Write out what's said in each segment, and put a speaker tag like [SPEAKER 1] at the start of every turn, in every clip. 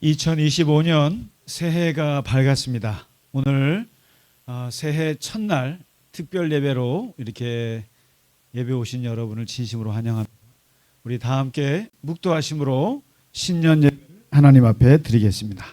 [SPEAKER 1] 2025년 새해가 밝았습니다. 오늘 새해 첫날 특별 예배로 이렇게 예배 오신 여러분을 진심으로 환영합니다. 우리 다 함께 묵도하심으로 신년 예배 하나님 앞에 드리겠습니다.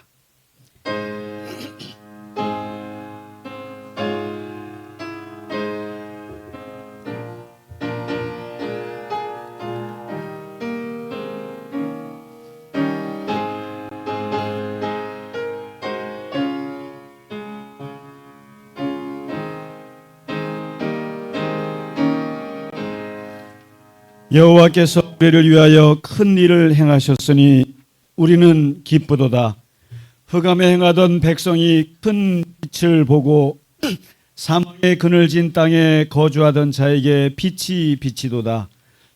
[SPEAKER 1] 여호와께서 우리를 위하여 큰 일을 행하셨으니 우리는 기쁘도다. 흑암에 행하던 백성이 큰 빛을 보고 사망의 그늘진 땅에 거주하던 자에게 빛이 비치도다.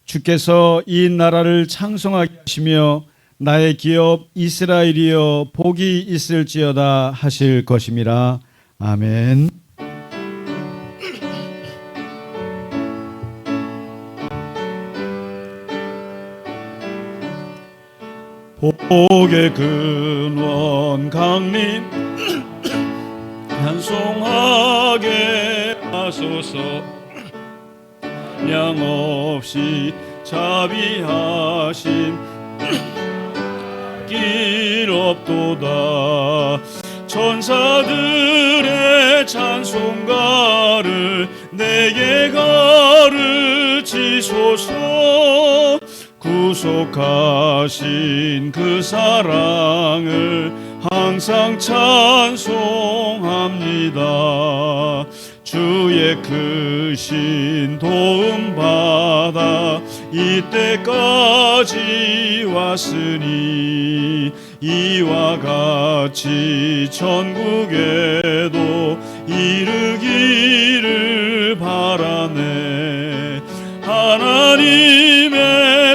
[SPEAKER 1] 주께서 이 나라를 창성하게 하시며 나의 기업 이스라엘이여 복이 있을지어다 하실 것임이라. 아멘. 복의 근원 강림 찬송하게 하소서. 양없이 자비하심 길 없도다. 천사들의 찬송가를 내게 가르치소서. 구속하신 그 사랑을 항상 찬송합니다. 주의 크신 도움 받아 이때까지 왔으니 이와 같이 전국에도 이르기를 바라네. 하나님의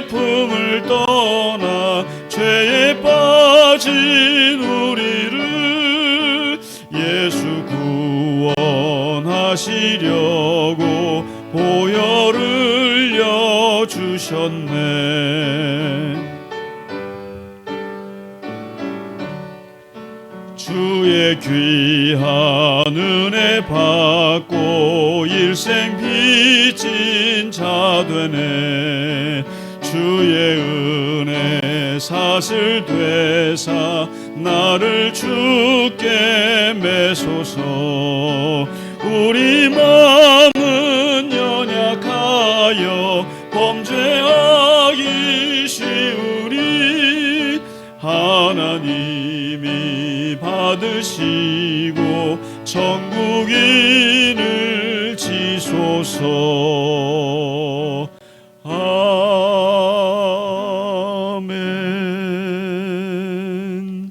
[SPEAKER 1] 품을 떠나 죄에 빠진 우리를 예수 구원하시려고 보혈을 여주셨네. 주의 귀한 은혜 받고 일생 빚진 자 되네. 주의 은혜 사슬 되사 나를 주께 매소서. 우리 마음은 연약하여 범죄하기 쉬우니 하나님이 받으시고 천국인을 지소서. 아멘.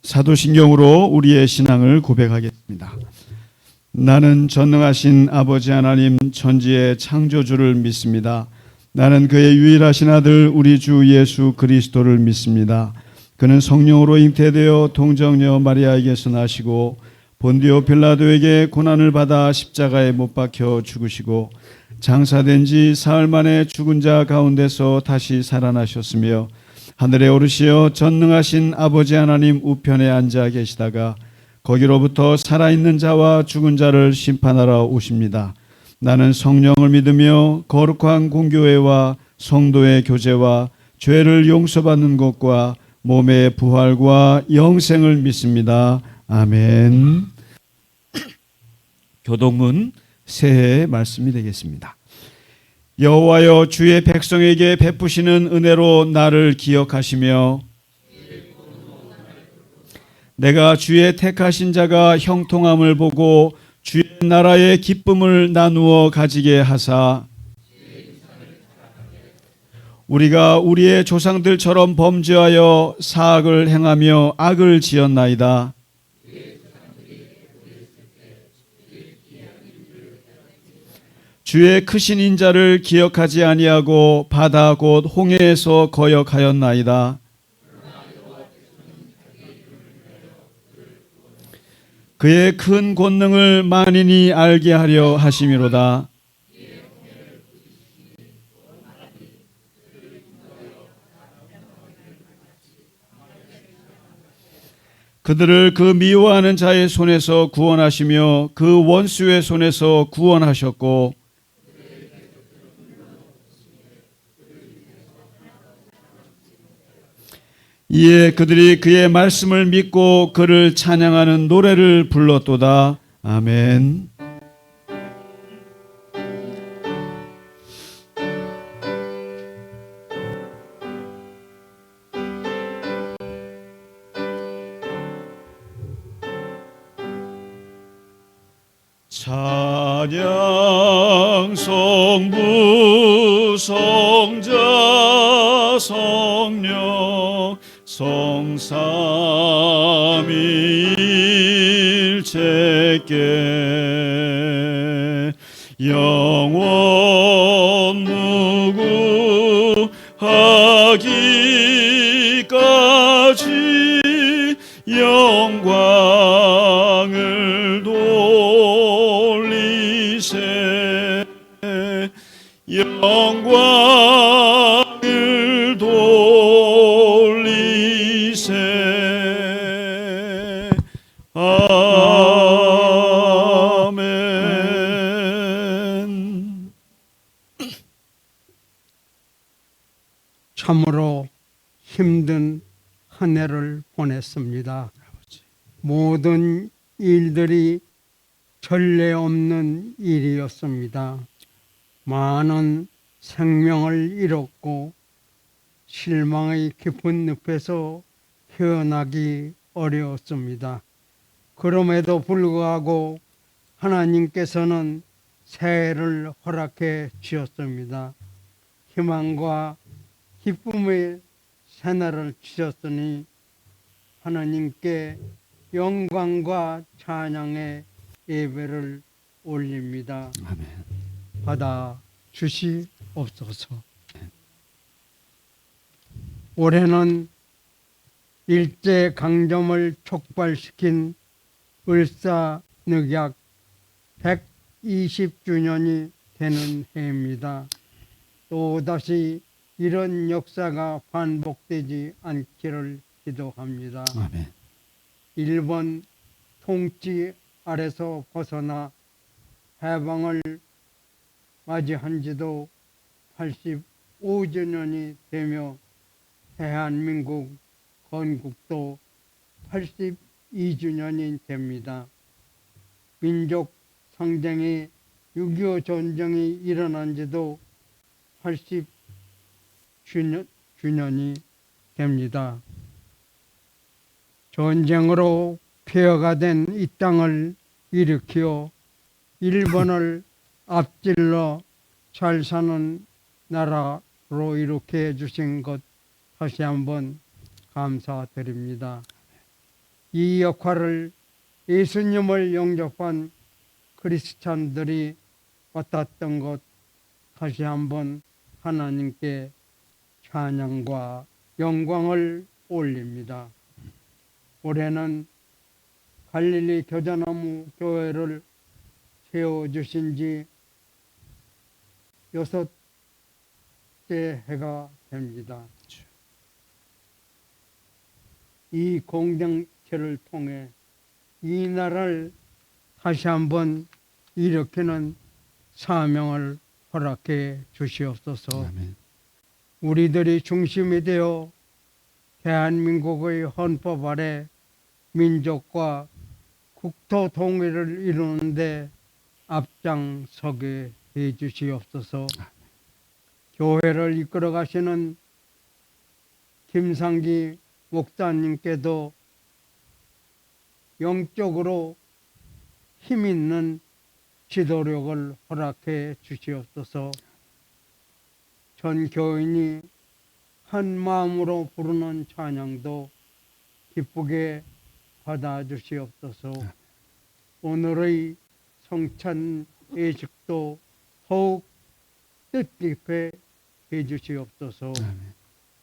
[SPEAKER 1] 사도신경으로 우리의 신앙을 고백하겠습니다. 나는 전능하신 아버지 하나님 천지의 창조주를 믿습니다. 나는 그의 유일하신 아들 우리 주 예수 그리스도를 믿습니다. 그는 성령으로 잉태되어 동정녀 마리아에게서 나시고 본디오 빌라도에게 고난을 받아 십자가에 못 박혀 죽으시고 장사된 지 사흘 만에 죽은 자 가운데서 다시 살아나셨으며 하늘에 오르시어 전능하신 아버지 하나님 우편에 앉아 계시다가 거기로부터 살아있는 자와 죽은 자를 심판하러 오십니다. 나는 성령을 믿으며 거룩한 공교회와 성도의 교제와 죄를 용서받는 것과 몸의 부활과 영생을 믿습니다. 아멘. 교동문 새해의 말씀이 되겠습니다. 여호와여 주의 백성에게 베푸시는 은혜로 나를 기억하시며 내가 주의 택하신 자가 형통함을 보고 주의 나라의 기쁨을 나누어 가지게 하사 우리가 우리의 조상들처럼 범죄하여 사악을 행하며 악을 지었나이다. 주의 크신 인자를 기억하지 아니하고 바다 곧 홍해에서 거역하였나이다. 그의 큰 권능을 만인이 알게 하려 하심이로다. 그들을 그 미워하는 자의 손에서 구원하시며 그 원수의 손에서 구원하셨고 이에 그들이 그의 말씀을 믿고 그를 찬양하는 노래를 불렀도다. 아멘. 찬양 성부 성자 성령 성삼위일체께 영원 무구하기까지 영광을 돌리세 영광을 돌리세 아멘.
[SPEAKER 2] 참으로 힘든 한 해를 보냈습니다. 모든 일들이 전례 없는 일이었습니다. 많은 생명을 잃었고 실망의 깊은 늪에서 헤어나기 어려웠습니다. 그럼에도 불구하고 하나님께서는 새해를 허락해 주셨습니다. 희망과 기쁨의 새날을 주셨으니 하나님께 영광과 찬양의 예배를 올립니다.
[SPEAKER 1] 아멘.
[SPEAKER 2] 받아 주시옵소서. 올해는 일제강점을 촉발시킨 을사늑약 120주년이 되는 해입니다. 또다시 이런 역사가 반복되지 않기를 기도합니다.
[SPEAKER 1] 아멘.
[SPEAKER 2] 일본 통치 아래서 벗어나 해방을 맞이한 지도 85주년이 되며 대한민국 건국도 82주년이 됩니다. 민족 상징의 6.25 전쟁이 일어난 지도 80주년이 됩니다. 전쟁으로 폐허가 된 이 땅을 일으켜 일본을 앞질러 잘 사는 나라로 이렇게 해주신 것 다시 한번 감사드립니다. 이 역할을 예수님을 영접한 크리스찬들이 맡았던 것 다시 한번 하나님께 찬양과 영광을 올립니다. 올해는 갈릴리 겨자나무 교회를 세워주신 지 6째 해가 됩니다. 이 공동체를 통해 이 나라를 다시 한번 일으키는 사명을 허락해 주시옵소서.
[SPEAKER 1] 아멘.
[SPEAKER 2] 우리들이 중심이 되어 대한민국의 헌법 아래 민족과 국토 통일을 이루는데 앞장서게 해 주시옵소서. 교회를 이끌어 가시는 김상기 목사님께도 영적으로 힘 있는 지도력을 허락해 주시옵소서. 전 교인이 한 마음으로 부르는 찬양도 기쁘게 받아 주시옵소서. 오늘의 성찬 예식도 더욱 뜻깊게 해 주시옵소서.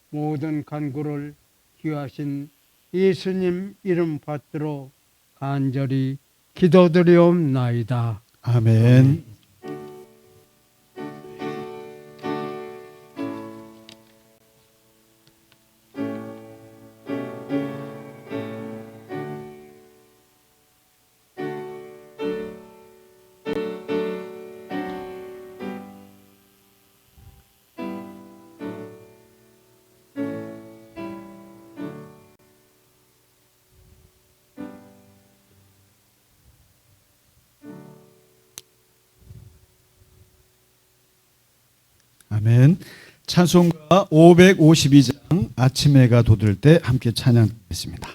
[SPEAKER 2] 모든 간구를 귀하신 예수님 이름 받들어 간절히 기도드리옵나이다.
[SPEAKER 1] 아멘. 아멘. 찬송가 552장 아침 해가 돋을 때 함께 찬양하겠습니다.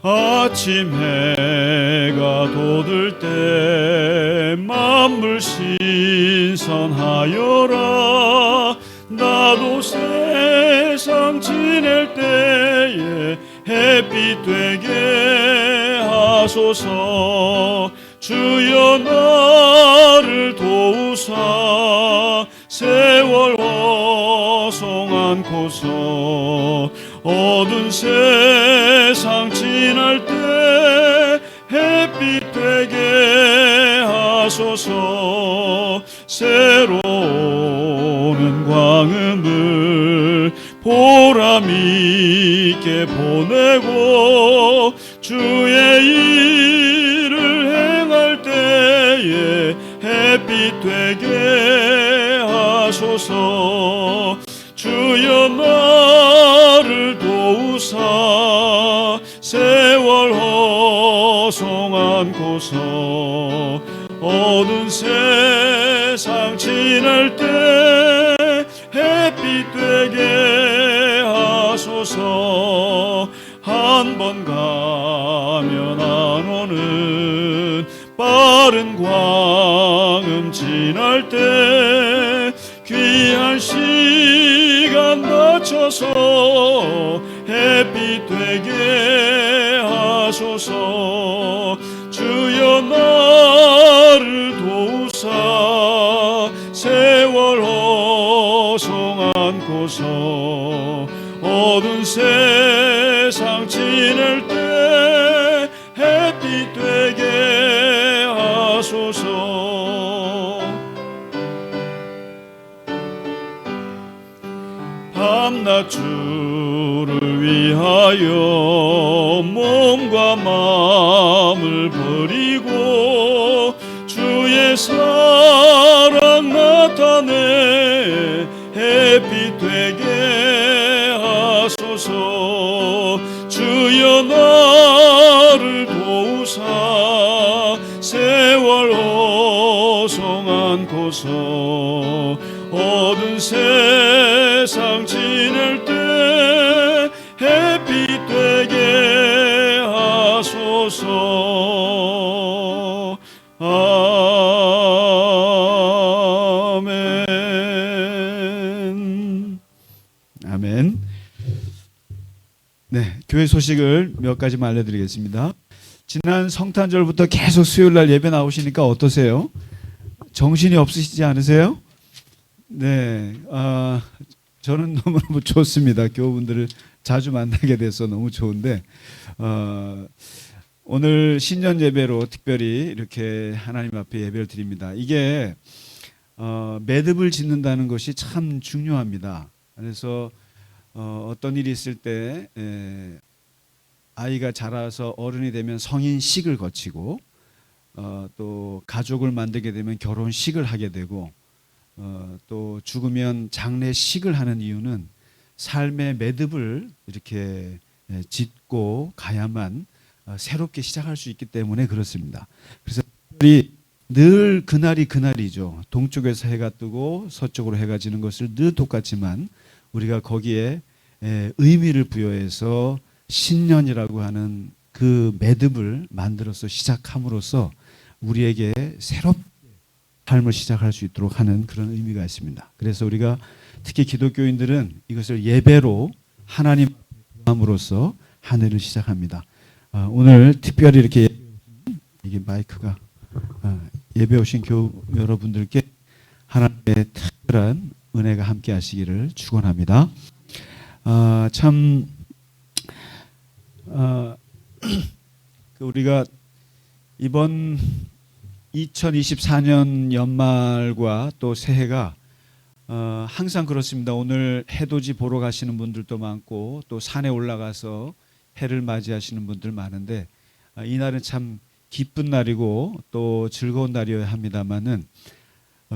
[SPEAKER 1] 아침 해가 돋을 때 만물 신선하여라. 나도 세상 지낼 때에 햇빛 되게 하소서. 주여 나를 도우사 세월 허송 않고서 어두운 세상 지날 때 햇빛 되게 하소서. 새로운 광음을 보람 있게 보내고 주의 일을 행할 때에 햇빛 되게 하소서. 주여 나를 도우사 세월 허송 않고서 어두운 세상 지날 때 햇빛 되게 하소서. 한 번 가면 안 오는 빠른 광음 지날 때 귀한 시간 맞춰서 햇빛 되게 하소서. 주여 나를 도우사 세월 허송 않고서 어두운 세상 지낼 때 햇빛 되게 하소서. 밤낮 주를 위하여 몸과 마음을 버리고 주의 사랑 나타내 햇빛 되게 하소서. 주여 나를 도우사 세월 허송 않고서 어두운 세상 지낼 때 햇빛 되게 하소서. 아멘. 아멘. 네, 교회 소식을 몇 가지만 알려드리겠습니다. 지난 성탄절부터 계속 수요일날 예배 나오시니까 어떠세요? 정신이 없으시지 않으세요? 네, 저는 너무너무 좋습니다. 교우분들을 자주 만나게 돼서 너무 좋은데 오늘 신년 예배로 특별히 이렇게 하나님 앞에 예배를 드립니다. 이게 매듭을 짓는다는 것이 참 중요합니다. 그래서 어떤 일이 있을 때 아이가 자라서 어른이 되면 성인식을 거치고 또 가족을 만들게 되면 결혼식을 하게 되고 또 죽으면 장례식을 하는 이유는 삶의 매듭을 이렇게 짓고 가야만 새롭게 시작할 수 있기 때문에 그렇습니다. 그래서 늘 그날이 그날이죠. 동쪽에서 해가 뜨고 서쪽으로 해가 지는 것을 늘 똑같지만 우리가 거기에 의미를 부여해서 신년이라고 하는 그 매듭을 만들어서 시작함으로써 우리에게 새롭게 삶을 시작할 수 있도록 하는 그런 의미가 있습니다. 그래서 우리가 특히 기독교인들은 이것을 예배로 하나님 함으로써 한 해를 시작합니다. 오늘 특별히 이렇게 이게 마이크가 예배 오신 교우 여러분들께 하나님의 특별한 은혜가 함께 하시기를 축원합니다. 우리가 이번 2024년 연말과 또 새해가 항상 그렇습니다. 오늘 해돋이 보러 가시는 분들도 많고 또 산에 올라가서 해를 맞이하시는 분들 많은데 이날은 참 기쁜 날이고 또 즐거운 날이어야 합니다만은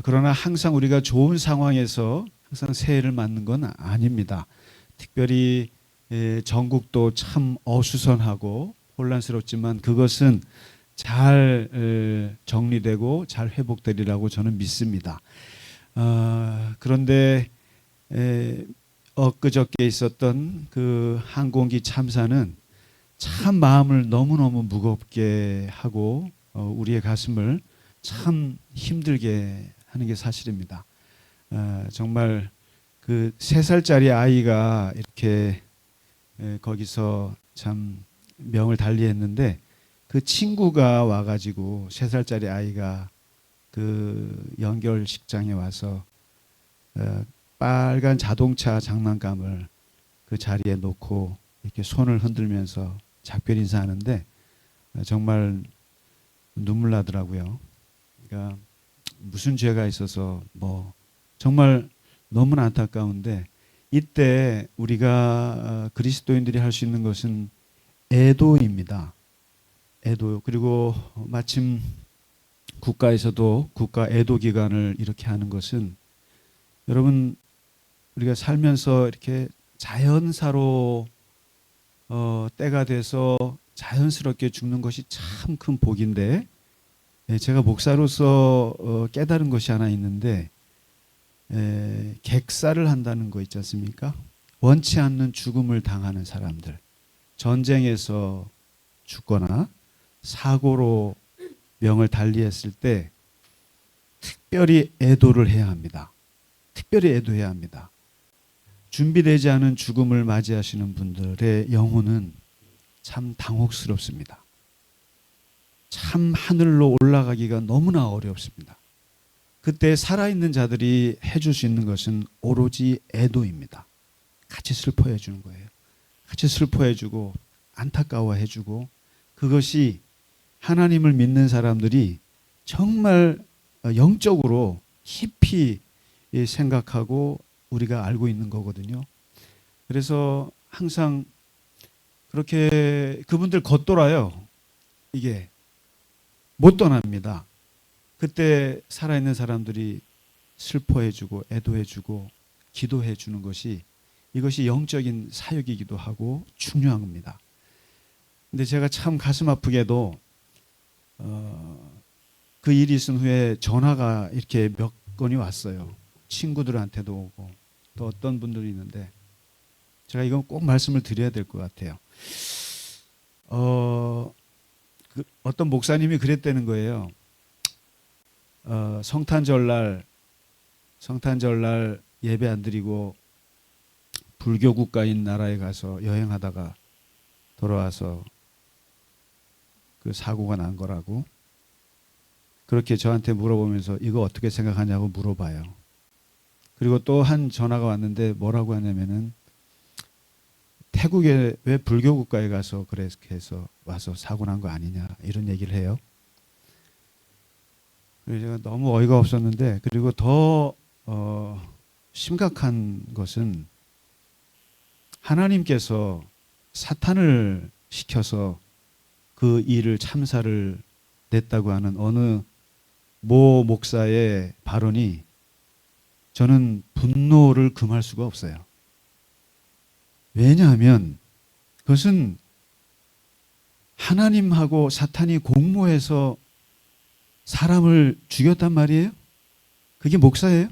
[SPEAKER 1] 그러나 항상 우리가 좋은 상황에서 항상 새해를 맞는 건 아닙니다. 특별히 전국도 참 어수선하고 혼란스럽지만 그것은 잘 정리되고 잘 회복되리라고 저는 믿습니다. 그런데 엊그저께 있었던 그 항공기 참사는 참 마음을 너무너무 무겁게 하고 우리의 가슴을 참 힘들게 하는 게 사실입니다. 정말 그 3살짜리 아이가 이렇게 거기서 참 명을 달리했는데 그 친구가 와가지고 3살짜리 아이가 그 연결식장에 와서 빨간 자동차 장난감을 그 자리에 놓고 이렇게 손을 흔들면서 작별 인사하는데 정말 눈물 나더라고요. 그러니까 무슨 죄가 있어서 뭐 정말 너무나 안타까운데 이때 우리가 그리스도인들이 할 수 있는 것은 애도입니다. 애도. 그리고 마침 국가에서도 국가 애도 기간을 이렇게 하는 것은 여러분 우리가 살면서 이렇게 자연사로 때가 돼서 자연스럽게 죽는 것이 참 큰 복인데 제가 목사로서 깨달은 것이 하나 있는데 객사를 한다는 거 있지 않습니까? 원치 않는 죽음을 당하는 사람들, 전쟁에서 죽거나 사고로 명을 달리했을 때 특별히 애도를 해야 합니다. 특별히 애도해야 합니다. 준비되지 않은 죽음을 맞이하시는 분들의 영혼은 참 당혹스럽습니다. 참 하늘로 올라가기가 너무나 어렵습니다. 그때 살아있는 자들이 해줄 수 있는 것은 오로지 애도입니다. 같이 슬퍼해 주는 거예요. 같이 슬퍼해 주고 안타까워해 주고 그것이 하나님을 믿는 사람들이 정말 영적으로 깊이 생각하고 우리가 알고 있는 거거든요. 그래서 항상 그렇게 그분들 겉돌아요. 이게 못 떠납니다. 그때 살아있는 사람들이 슬퍼해주고 애도해주고 기도해주는 것이 이것이 영적인 사역이기도 하고 중요한 겁니다. 근데 제가 참 가슴 아프게도 그 일이 있은 후에 전화가 이렇게 몇 건이 왔어요. 친구들한테도 오고 또 어떤 분들이 있는데 제가 이건 꼭 말씀을 드려야 될 것 같아요. 어떤 목사님이 그랬다는 거예요. 성탄절날 예배 안 드리고 불교 국가인 나라에 가서 여행하다가 돌아와서 그 사고가 난 거라고 그렇게 저한테 물어보면서 이거 어떻게 생각하냐고 물어봐요. 그리고 또 한 전화가 왔는데 뭐라고 하냐면은 태국에 왜 불교 국가에 가서 그렇게 해서 와서 사고 난 거 아니냐 이런 얘기를 해요. 그래서 제가 너무 어이가 없었는데 그리고 더 심각한 것은 하나님께서 사탄을 시켜서 그 일을 참사를 냈다고 하는 어느 모 목사의 발언이 저는 분노를 금할 수가 없어요. 왜냐하면 그것은 하나님하고 사탄이 공모해서 사람을 죽였단 말이에요. 그게 목사예요.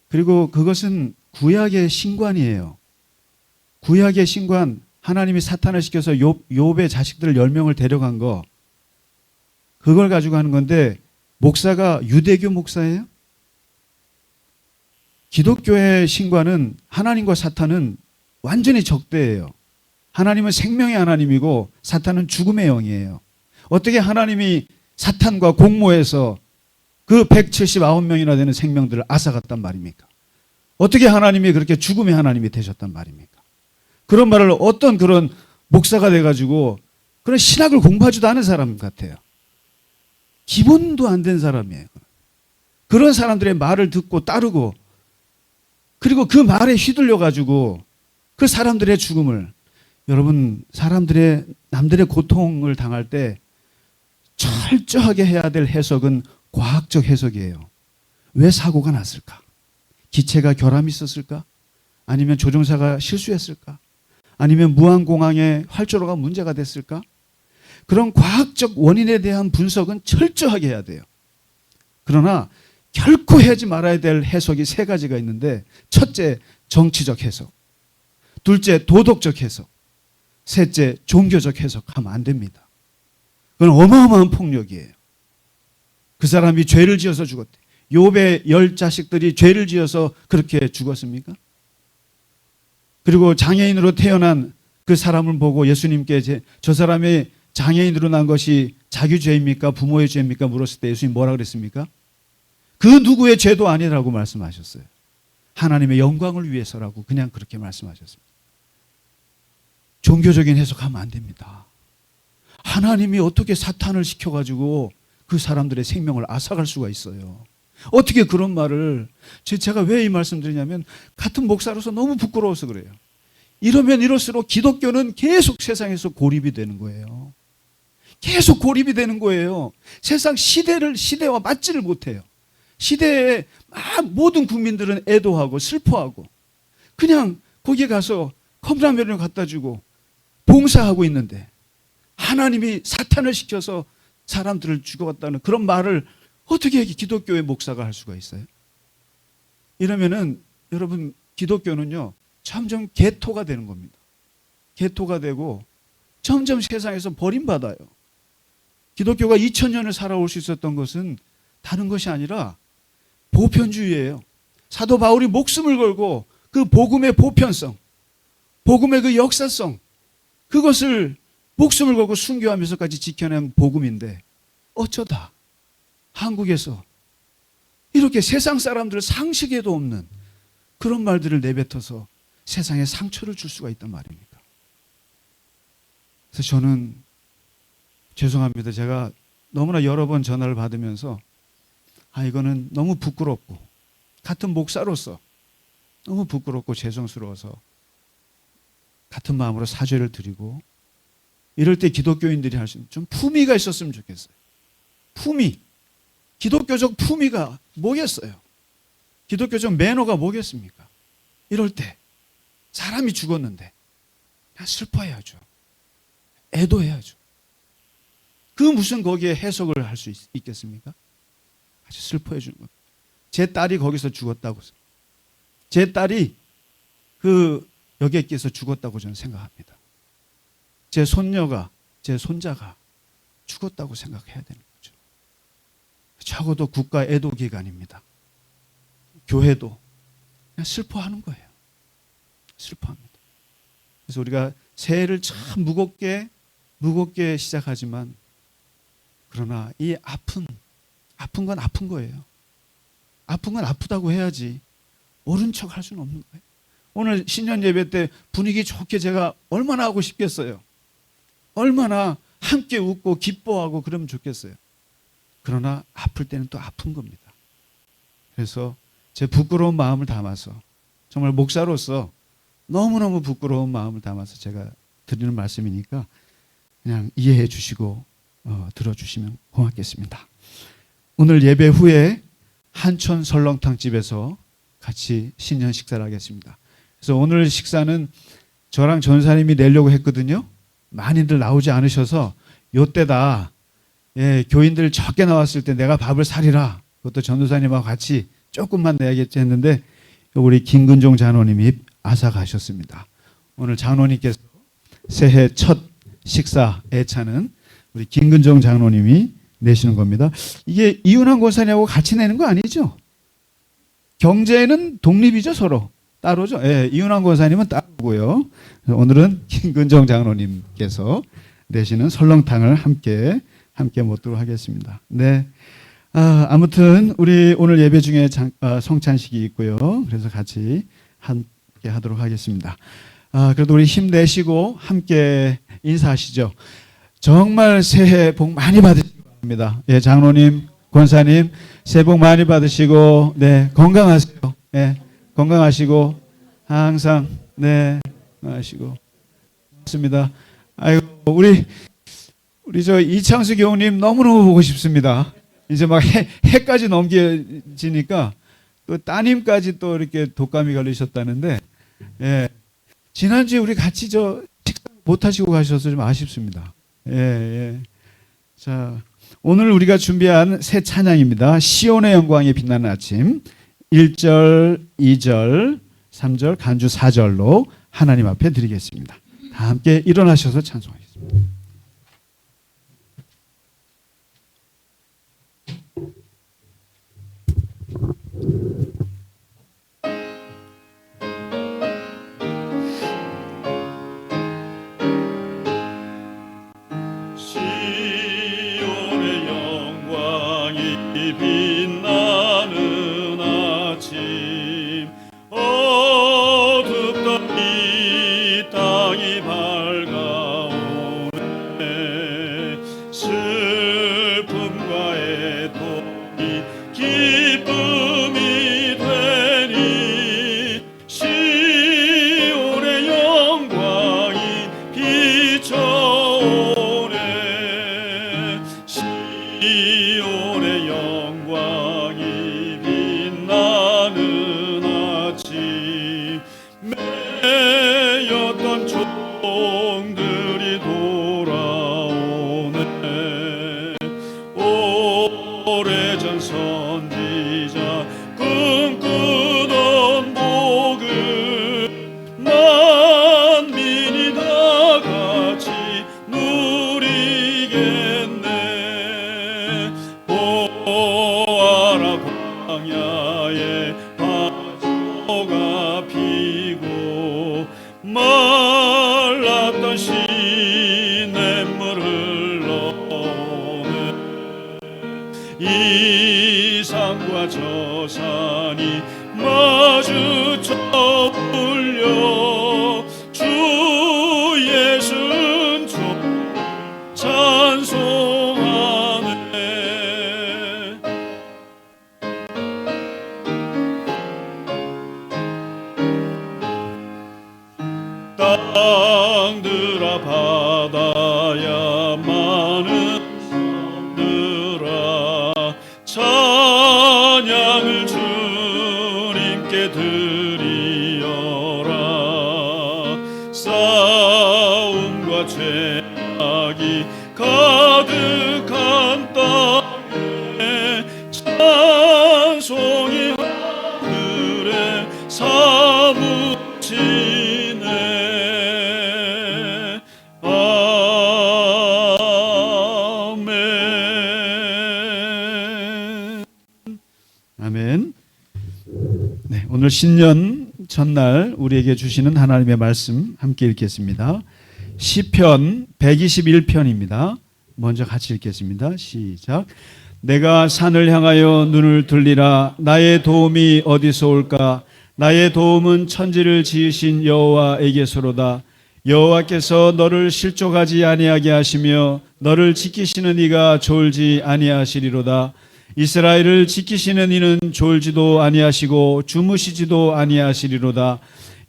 [SPEAKER 1] 그리고 그것은 구약의 신관이에요. 구약의 신관, 하나님이 사탄을 시켜서 욥의 자식들 10명을 데려간 거 그걸 가지고 하는 건데 목사가 유대교 목사예요? 기독교의 신관은 하나님과 사탄은 완전히 적대예요. 하나님은 생명의 하나님이고 사탄은 죽음의 영이에요. 어떻게 하나님이 사탄과 공모해서 그 179명이나 되는 생명들을 앗아갔단 말입니까? 어떻게 하나님이 그렇게 죽음의 하나님이 되셨단 말입니까? 그런 말을 어떤 그런 목사가 돼가지고 그런 신학을 공부하지도 않은 사람 같아요. 기본도 안 된 사람이에요. 그런 사람들의 말을 듣고 따르고 그리고 그 말에 휘둘려가지고 그 사람들의 죽음을 여러분 남들의 고통을 당할 때 철저하게 해야 될 해석은 과학적 해석이에요. 왜 사고가 났을까? 기체가 결함이 있었을까? 아니면 조종사가 실수했을까? 아니면 무한공항의 활주로가 문제가 됐을까? 그런 과학적 원인에 대한 분석은 철저하게 해야 돼요. 그러나 결코 하지 말아야 될 해석이 세 가지가 있는데, 첫째, 정치적 해석. 둘째, 도덕적 해석. 셋째, 종교적 해석하면 안 됩니다. 그건 어마어마한 폭력이에요. 그 사람이 죄를 지어서 죽었대. 욥의 10자식들이 죄를 지어서 그렇게 죽었습니까? 그리고 장애인으로 태어난 그 사람을 보고 예수님께 저 사람이 장애인으로 난 것이 자기 죄입니까? 부모의 죄입니까? 물었을 때 예수님 뭐라 그랬습니까? 그 누구의 죄도 아니라고 말씀하셨어요. 하나님의 영광을 위해서라고 그냥 그렇게 말씀하셨습니다. 종교적인 해석하면 안 됩니다. 하나님이 어떻게 사탄을 시켜가지고 그 사람들의 생명을 앗아갈 수가 있어요. 어떻게 그런 말을, 제가 왜 이 말씀 드리냐면 같은 목사로서 너무 부끄러워서 그래요. 이러면 이럴수록 기독교는 계속 세상에서 고립이 되는 거예요. 계속 고립이 되는 거예요. 세상 시대와 맞지를 못해요. 시대에 모든 국민들은 애도하고 슬퍼하고 그냥 거기에 가서 컵라면을 갖다 주고 봉사하고 있는데 하나님이 사탄을 시켜서 사람들을 죽여갔다는 그런 말을 어떻게 기독교의 목사가 할 수가 있어요? 이러면은 여러분, 기독교는요 점점 개토가 되는 겁니다. 개토가 되고 점점 세상에서 버림받아요. 기독교가 2000년을 살아올 수 있었던 것은 다른 것이 아니라 보편주의예요. 사도 바울이 목숨을 걸고 그 복음의 보편성, 복음의 그 역사성, 그것을 목숨을 걸고 순교하면서까지 지켜낸 복음인데, 어쩌다 한국에서 이렇게 세상 사람들 상식에도 없는 그런 말들을 내뱉어서 세상에 상처를 줄 수가 있단 말입니까? 그래서 저는 죄송합니다. 제가 너무나 여러 번 전화를 받으면서 이거는 너무 부끄럽고, 같은 목사로서 너무 부끄럽고 죄송스러워서 같은 마음으로 사죄를 드리고, 이럴 때 기독교인들이 할 수 있는 좀 품위가 있었으면 좋겠어요. 품위. 기독교적 품위가 뭐겠어요? 기독교적 매너가 뭐겠습니까? 이럴 때 사람이 죽었는데 그냥 슬퍼해야죠. 애도해야죠. 그 무슨 거기에 해석을 할 수 있겠습니까? 아주 슬퍼해 주는 겁니다. 제 딸이 거기서 죽었다고, 제 딸이 그 여객기에서 죽었다고 저는 생각합니다. 제 손녀가, 제 손자가 죽었다고 생각해야 되는 거죠. 적어도 국가 애도 기간입니다. 교회도 그냥 슬퍼하는 거예요. 슬퍼합니다. 그래서 우리가 새해를 참 무겁게 시작하지만, 그러나 이 아픈 건 아픈 거예요. 아픈 건 아프다고 해야지 모른 척 할 수는 없는 거예요. 오늘 신년 예배 때 분위기 좋게 제가 얼마나 하고 싶겠어요. 얼마나 함께 웃고 기뻐하고 그러면 좋겠어요. 그러나 아플 때는 또 아픈 겁니다. 그래서 제 부끄러운 마음을 담아서, 정말 목사로서 너무너무 부끄러운 마음을 담아서 제가 드리는 말씀이니까 그냥 이해해 주시고 들어주시면 고맙겠습니다. 오늘 예배 후에 한촌 설렁탕집에서 같이 신년 식사를 하겠습니다. 그래서 오늘 식사는 저랑 전사님이 내려고 했거든요. 많이들 나오지 않으셔서 요때다, 교인들 적게 나왔을 때 내가 밥을 사리라, 그것도 전도사님하고 같이 조금만 내야겠지 했는데 우리 김근종 장로님이 아사 가셨습니다. 오늘 장로님께서 새해 첫 식사 애차는 우리 김근종 장로님이 내시는 겁니다. 이게 이윤환 권사님하고 같이 내는 거 아니죠? 경제는 독립이죠, 서로. 따로죠. 이윤환 권사님은 따로고요. 오늘은 김근정 장로님께서 내시는 설렁탕을 함께 먹도록 하겠습니다. 네. 아무튼 우리 오늘 예배 중에 성찬식이 있고요. 그래서 같이 함께 하도록 하겠습니다. 그래도 우리 힘내시고 함께 인사하시죠. 정말 새해 복 많이 받으시기 바랍니다. 장로님, 권사님, 새해 복 많이 받으시고, 건강하세요. 건강하시고 항상 하시고. 맞습니다. 아이고, 우리 저 이창수 교우님 너무너무 보고 싶습니다. 이제 막 해까지 넘겨지니까 또 따님까지 또 이렇게 독감이 걸리셨다는데, 지난주에 우리 같이 식사 못 하시고 가셔서 좀 아쉽습니다. 예, 예. 자, 오늘 우리가 준비한 새 찬양입니다. 시온의 영광이 빛나는 아침 1절, 2절, 3절, 간주 4절로 하나님 앞에 드리겠습니다. 다 함께 일어나셔서 찬송하겠습니다.
[SPEAKER 3] 시온의 영광이 빛나는 아침 어둡던 이 땅이 밝아오네 슬픔과 애통이 기쁨이 되니 시온의 영광이 비춰오네 시온의 영광이 빛나는 아침 매였던 종들이 돌아오네 오래전 선지자 꿈꾸던 복을 만민이 다 같이 누리겠네 보아라 광야에 화초가 피고 말랐던 시냇물 흘러오네 이 산과 저 산이 마주쳐 울려 주 예수는 주 찬송하네 땅들아 바다야 많은 섬들아 찬양을 주님께 드리어라 싸움과 죄악이 가득한 땅에 찬송이 하늘에 사무치네 아멘.
[SPEAKER 1] 아멘. 네, 오늘 신년 첫날 우리에게 주시는 하나님의 말씀 함께 읽겠습니다. 시편 121편입니다. 먼저 같이 읽겠습니다. 시작. 내가 산을 향하여 눈을 들리라. 나의 도움이 어디서 올까? 나의 도움은 천지를 지으신 여호와에게서로다. 여호와께서 너를 실족하지 아니하게 하시며 너를 지키시는 이가 졸지 아니하시리로다. 이스라엘을 지키시는 이는 졸지도 아니하시고 주무시지도 아니하시리로다.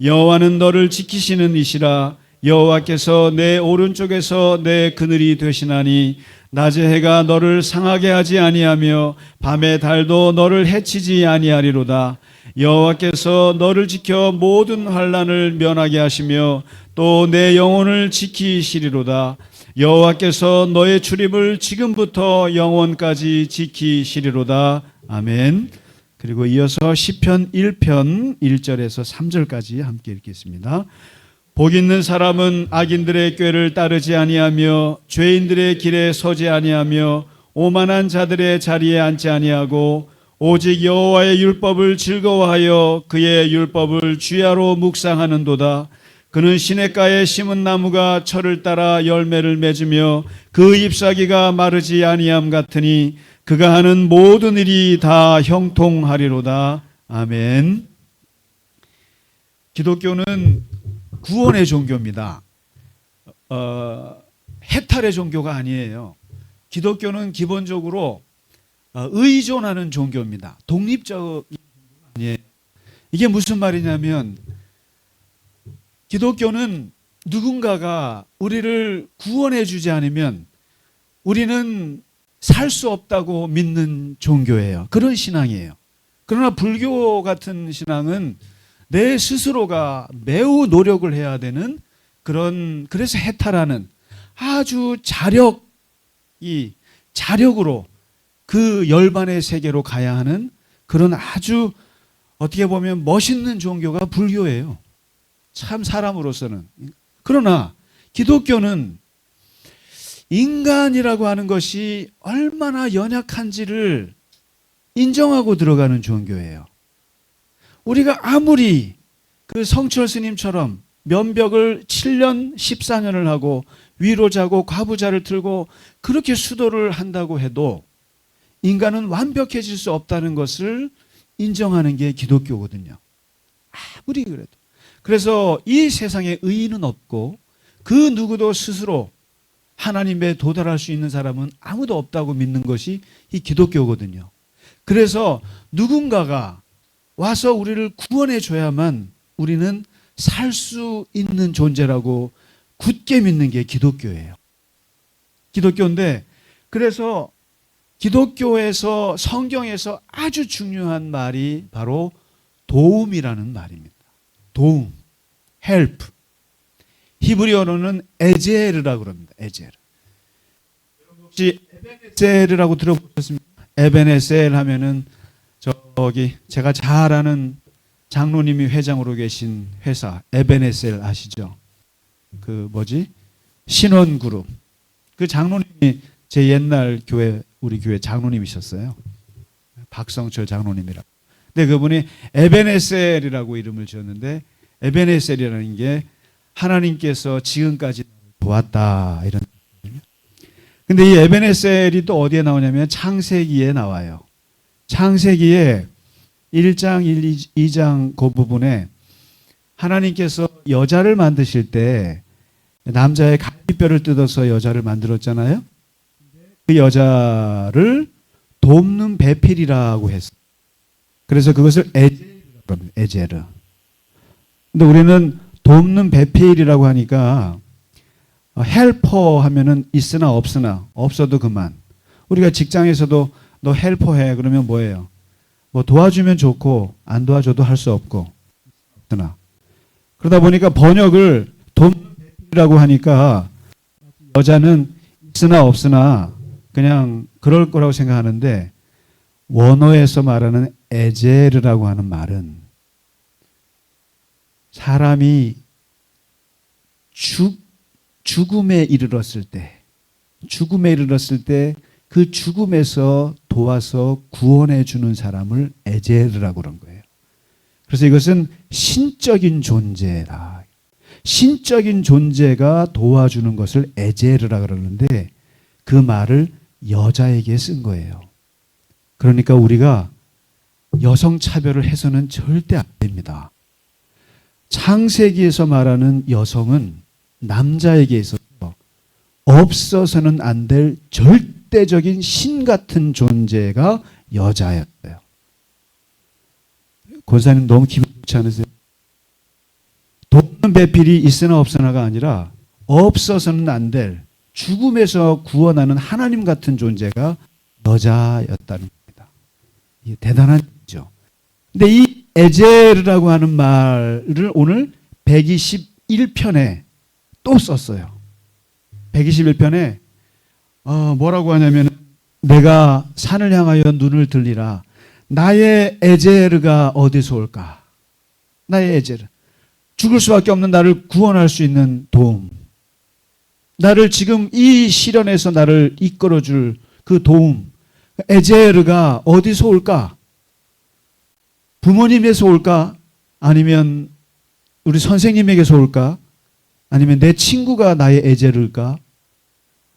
[SPEAKER 1] 여호와는 너를 지키시는 이시라. 여호와께서 내 오른쪽에서 내 그늘이 되시나니 낮의 해가 너를 상하게 하지 아니하며 밤의 달도 너를 해치지 아니하리로다. 여호와께서 너를 지켜 모든 환난을 면하게 하시며 또 내 영혼을 지키시리로다. 여호와께서 너의 출입을 지금부터 영원까지 지키시리로다. 아멘. 그리고 이어서 시편 1편 1절에서 3절까지 함께 읽겠습니다. 복 있는 사람은 악인들의 꾀를 따르지 아니하며 죄인들의 길에 서지 아니하며 오만한 자들의 자리에 앉지 아니하고 오직 여호와의 율법을 즐거워하여 그의 율법을 주야로 묵상하는도다. 그는 시냇가에 심은 나무가 철을 따라 열매를 맺으며 그 잎사귀가 마르지 아니함 같으니 그가 하는 모든 일이 다 형통하리로다. 아멘. 기독교는 구원의 종교입니다. 해탈의 종교가 아니에요. 기독교는 기본적으로 의존하는 종교입니다. 독립적인 종교가 아니에요. 이게 무슨 말이냐면 기독교는 누군가가 우리를 구원해 주지 않으면 우리는 살 수 없다고 믿는 종교예요. 그런 신앙이에요. 그러나 불교 같은 신앙은 내 스스로가 매우 노력을 해야 되는 그래서 해탈하는 아주 자력으로 그 열반의 세계로 가야 하는 그런 아주 어떻게 보면 멋있는 종교가 불교예요. 참 사람으로서는. 그러나 기독교는 인간이라고 하는 것이 얼마나 연약한지를 인정하고 들어가는 종교예요. 우리가 아무리 그 성철 스님처럼 면벽을 7년 14년을 하고 위로자고 과부자를 틀고 그렇게 수도를 한다고 해도 인간은 완벽해질 수 없다는 것을 인정하는 게 기독교거든요. 아무리 그래도. 그래서 이 세상에 의인은 없고 그 누구도 스스로 하나님에 도달할 수 있는 사람은 아무도 없다고 믿는 것이 이 기독교거든요. 그래서 누군가가 와서 우리를 구원해 줘야만 우리는 살 수 있는 존재라고 굳게 믿는 게 기독교예요. 기독교인데 그래서 기독교에서 성경에서 아주 중요한 말이 바로 도움이라는 말입니다. 도움, help. 히브리어로는 에제르라고 그럽니다. 에제르. 혹시 에베네셀이라고 들어보셨습니까? 에베네셀 하면은 저기 제가 잘 아는 장로님이 회장으로 계신 회사 에베네셀 아시죠? 그 신원그룹. 그 장로님이 제 옛날 우리 교회 장로님이셨어요. 박성철 장로님이라고. 근데 그분이 에베네셀이라고 이름을 지었는데 에베네셀이라는 게 하나님께서 지금까지 도왔다 이런 뜻이거든요. 근데 이 에베네셀이 또 어디에 나오냐면 창세기에 나와요. 창세기에 1장, 2장 그 부분에 하나님께서 여자를 만드실 때 남자의 갈비뼈를 뜯어서 여자를 만들었잖아요. 그 여자를 돕는 배필이라고 했어요. 그래서 그것을 에제르. 근데 우리는 돕는 배필이라고 하니까 헬퍼 하면은 있으나 없으나 없어도 그만. 우리가 직장에서도 너 헬퍼 해 그러면 뭐예요? 뭐 도와주면 좋고 안 도와줘도 할 수 없고 없으나. 그러다 보니까 번역을 돕는 배필이라고 하니까 여자는 있으나 없으나 그냥 그럴 거라고 생각하는데 원어에서 말하는 에제르라고 하는 말은 사람이 죽음에 이르렀을 때 그 죽음에서 도와서 구원해 주는 사람을 에제르라고 그런 거예요. 그래서 이것은 신적인 존재다. 신적인 존재가 도와주는 것을 에제르라고 그러는데 그 말을 여자에게 쓴 거예요. 그러니까 우리가 여성 차별을 해서는 절대 안 됩니다. 창세기에서 말하는 여성은 남자에게 있어서 없어서는 안 될 절대적인 신 같은 존재가 여자였어요. 권사님 너무 기분 좋지 않으세요? 돕는 배필이 있으나 없으나가 아니라 없어서는 안 될 죽음에서 구원하는 하나님 같은 존재가 여자였다는 겁니다. 이게 대단한 일이죠. 근데 이 에제르라고 하는 말을 오늘 121편에 또 썼어요. 121편에 뭐라고 하냐면 내가 산을 향하여 눈을 들리라. 나의 에제르가 어디서 올까? 나의 에제르. 죽을 수밖에 없는 나를 구원할 수 있는 도움. 나를 지금 이 시련에서 나를 이끌어줄 그 도움. 에제르가 어디서 올까? 부모님에서 올까? 아니면 우리 선생님에게서 올까? 아니면 내 친구가 나의 에제르일까?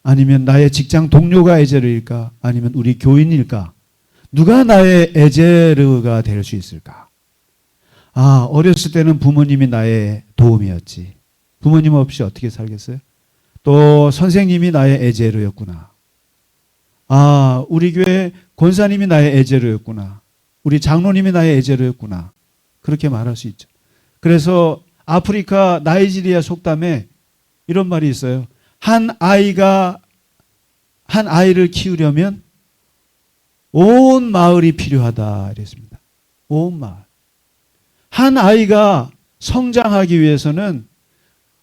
[SPEAKER 1] 아니면 나의 직장 동료가 에제르일까? 아니면 우리 교인일까? 누가 나의 에제르가 될 수 있을까? 어렸을 때는 부모님이 나의 도움이었지. 부모님 없이 어떻게 살겠어요? 또 선생님이 나의 에제르였구나. 우리 교회 권사님이 나의 에제르였구나. 우리 장로님이 나의 에제르였구나. 그렇게 말할 수 있죠. 그래서 아프리카 나이지리아 속담에 이런 말이 있어요. 한 아이를 키우려면 온 마을이 필요하다 이랬습니다. 온 마을. 한 아이가 성장하기 위해서는